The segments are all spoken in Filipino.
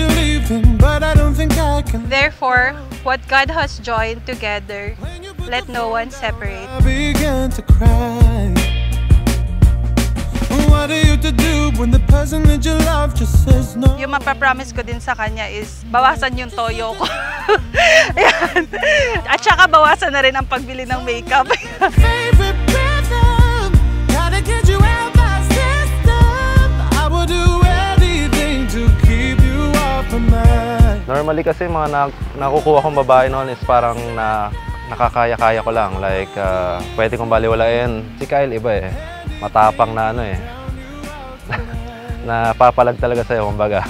you're leaving, but I don't think I can. Therefore, what God has joined together, let no one separate. I began to cry. What are you to do when the person that you love just says no? Yung mapapromise ko din sa kanya is bawasan yung toyo ko. Ayan. At saka bawasan na rin ang pagbili ng makeup. Favorite rhythm, gotta get you out my system. I will do anything to keep you off my mind. Normally kasi mga nakukuha kong babae noon is parang nakakaya-kaya ko lang. Like, pwede kong baliwalain. Si Kyle iba eh. Matapang na ano eh. Napapalag talaga sa'yo, kumbaga.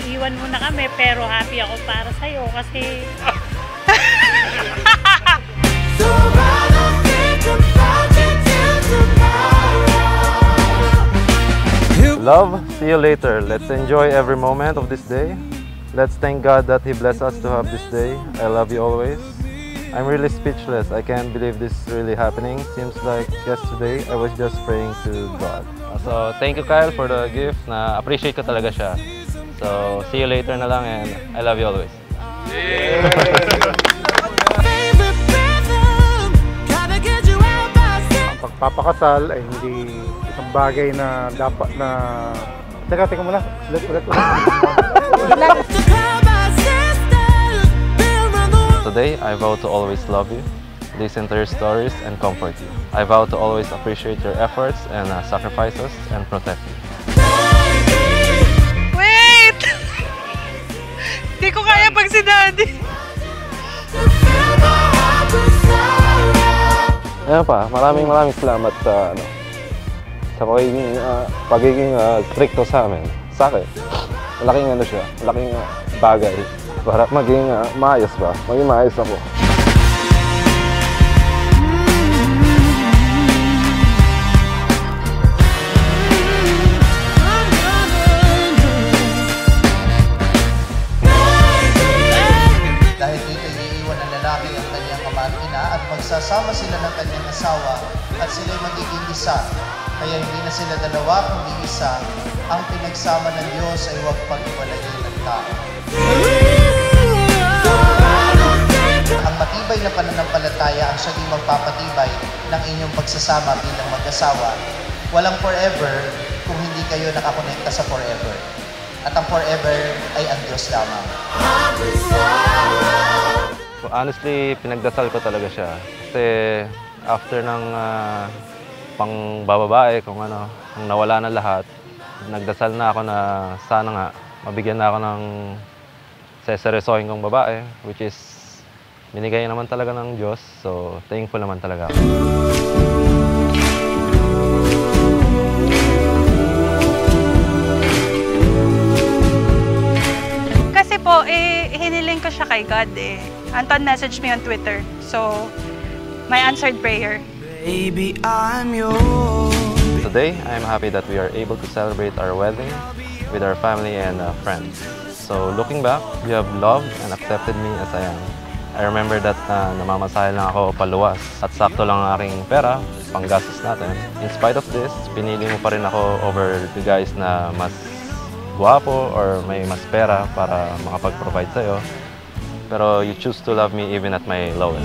Iiwan muna kami pero happy ako para sa'yo kasi... Love, see you later. Let's enjoy every moment of this day. Let's thank God that He blessed us to have this day. I love you always. I'm really speechless. I can't believe this is really happening. Seems like yesterday I was just praying to God. So thank you, Kyle, for the gift. Na-appreciate ko talaga siya. So see you later na lang and I love you always. Ang pagpapakasal ay hindi isang bagay na dapat na... Teka muna. Ulit. Today, I vow to always love you, listen to your stories, and comfort you. I vow to always appreciate your efforts and sacrifices and protect you. Wait! Hindi ko kaya pag si Daddy. Ayan pa, maraming salamat sa sa pagiging stricto sa amin. Sa akin, malaking siya, malaking bagay para maging maayos ba, maging maayos ako. Dahil dito iiwan ng lalaki ang kanyang ama at ina at magsasama sila ng kanyang asawa at sila'y magiging isa. Kaya hindi na sila dalawa kundi isa. Ang pinagsama ng Diyos ay huwag pag-iwalayin ng tao. Ang matibay na pananampalataya ang siyang magpapatibay ng inyong pagsasama bilang mag-asawa. Walang forever kung hindi kayo nakakonekta sa forever. At ang forever ay ang Diyos lamang. Honestly, pinagdasal ko talaga siya. Kasi after ng pang-bababae, kung nawala na lahat, nagdasal na ako na sana nga mabigyan na ako ng seseryosohin kong babae, which is binigay naman talaga ng Diyos. So, thankful naman talaga ako. Kasi po, hiniling ko siya kay God eh. Anton messaged me on Twitter. So, my answered prayer. Baby, I'm yours. Today, I'm happy that we are able to celebrate our wedding with our family and friends. So, looking back, you have loved and accepted me as I am. I remember that namamasahe lang ako paluwas at sakto lang ang aking pera, panggastos natin. In spite of this, pinili mo pa rin ako over the guys na mas guwapo or may mas pera para makapag-provide sa'yo. Pero you choose to love me even at my lowest.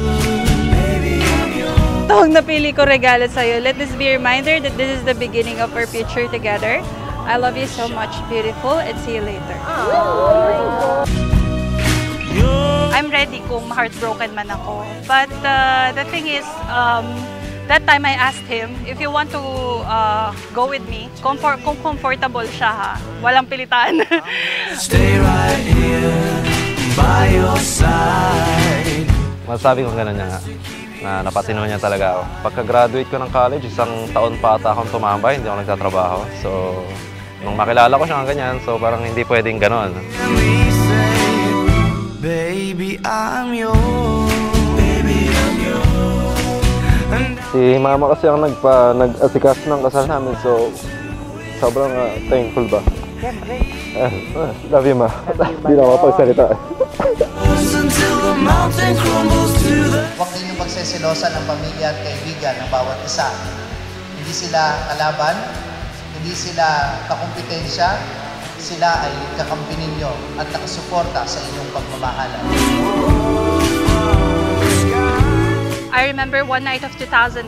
Ito ang napili ko regalo sa'yo. Let this be a reminder that this is the beginning of our future together. I love you so much, beautiful, and see you later. I'm ready kung heartbroken man ako. But the thing is, that time I asked him, if you want to go with me, kung comfortable siya ha, walang pilitan. Stay right here by your side. Masasabi ko gano'n niya nga, na napatino niya talaga ako. Pagka-graduate ko ng college, isang taon pa ata akong tumambay, hindi ako nagtatrabaho. So, nung makilala ko siya ng ganyan, so parang hindi pwedeng gano'n. Baby, I'm yours. Baby, I'm yours. Si mama kasi ang nag-asikaso ng kasal namin, so sobrang thankful ba? Siyempre. Love you, ma. Hindi na ako pagsalita. Until the mountain crumbles to the pagseselosa ng pamilya at kaibigan ng bawat isa. Hindi sila kalaban, hindi sila kakumpetensya, sila ay kakampi ninyo at nakasuporta sa inyong pagmamahalan. I remember one night of 2018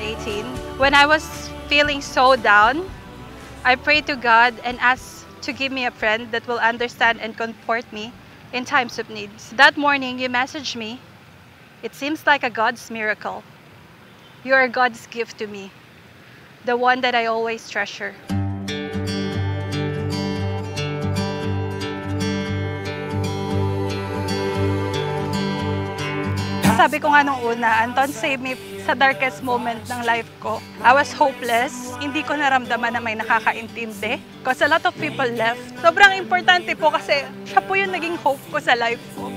when I was feeling so down. I prayed to God and asked to give me a friend that will understand and comfort me in times of needs. That morning, you messaged me. It seems like a God's miracle. You are God's gift to me, the one that I always treasure. Sabi ko nga nung una, Anton, save me sa darkest moment ng life ko. I was hopeless. Hindi ko naramdaman na may nakakaintindi. Because a lot of people left. Sobrang importante po kasi siya po yung naging hope ko sa life ko.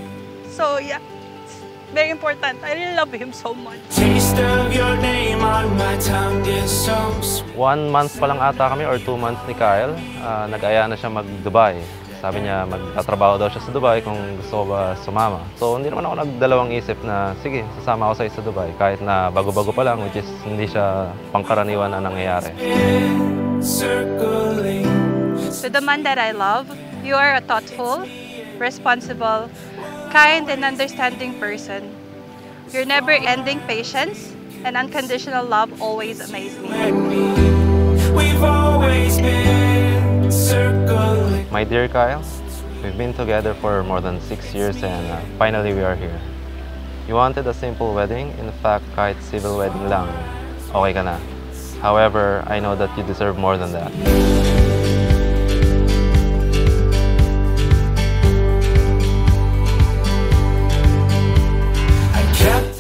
So yeah, it's very important. I really love him so much. Taste of your name on my tongue is so sweet. 1 month pa lang ata kami or 2 months ni Kyle, nag-aya na siya mag-Dubai. Sabi niya magtatrabaho daw siya sa Dubai kung gusto ko ba sumama. So hindi naman ako nagdalawang isip na sige, sasama ako sa Dubai kahit na bago-bago pa lang, which is hindi siya pangkaraniwan na nangyayari. To the man that I love, you are a thoughtful, responsible, kind and understanding person. Your never-ending patience and unconditional love always amaze me. We've always been circling. My dear Kyle, we've been together for more than 6 years and finally we are here. You wanted a simple wedding, in fact kahit civil wedding lang, okay ka na. However, I know that you deserve more than that.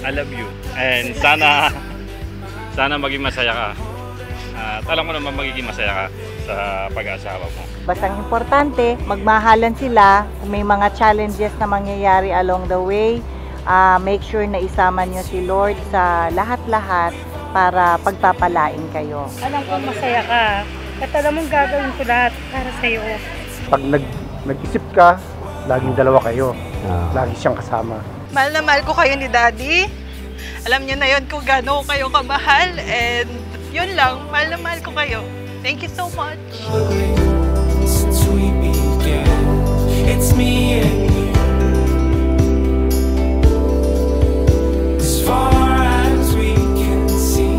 I love you and sana maging masaya ka. At alam ko naman magiging masaya ka sa pag-aasawa mo. Basta ang importante, magmahalan sila. Kung may mga challenges na mangyayari along the way, make sure na isama niyo si Lord sa lahat-lahat para pagpapalain kayo. Alam ko masaya ka. At alam mong gagawin ko lahat para sa'yo. Pag nag-isip ka, laging dalawa kayo. Lagi siyang kasama. Mahal na mahal ko kayo ni Daddy. Alam niyo na yun kung gaano kayo kamahal. And yun lang, mahal na mahal ko kayo. Thank you so much. Since we began, it's me and you. As far as we can see,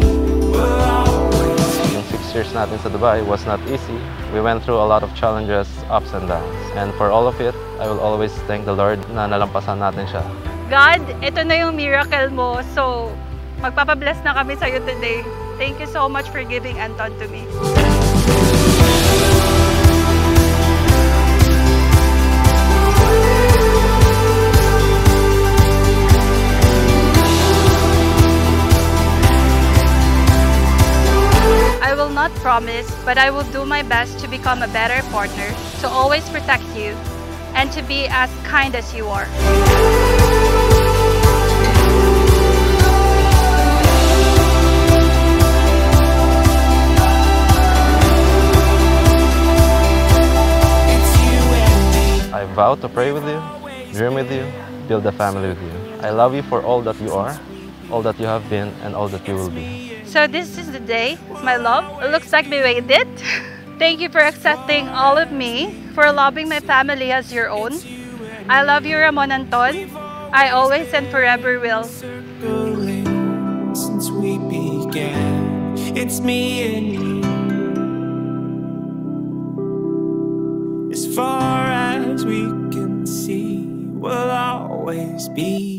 we'll always be. Yung 6 years natin sa Dubai was not easy. We went through a lot of challenges, ups and downs. And for all of it, I will always thank the Lord na nalampasan natin siya. God, ito na yung miracle mo. So, magpapabless na kami sa'yo today. Thank you so much for giving Anton to me. I will not promise, but I will do my best to become a better partner, to always protect you, and to be as kind as you are. I vow to pray with you, dream with you, build a family with you. I love you for all that you are, all that you have been, and all that you will be. So this is the day, my love. It looks like we made it. Thank you for accepting all of me, for loving my family as your own. I love you, Ramon Anton. I always and forever will. Circling since we began, it's me and you. As far as we can see, we'll always be.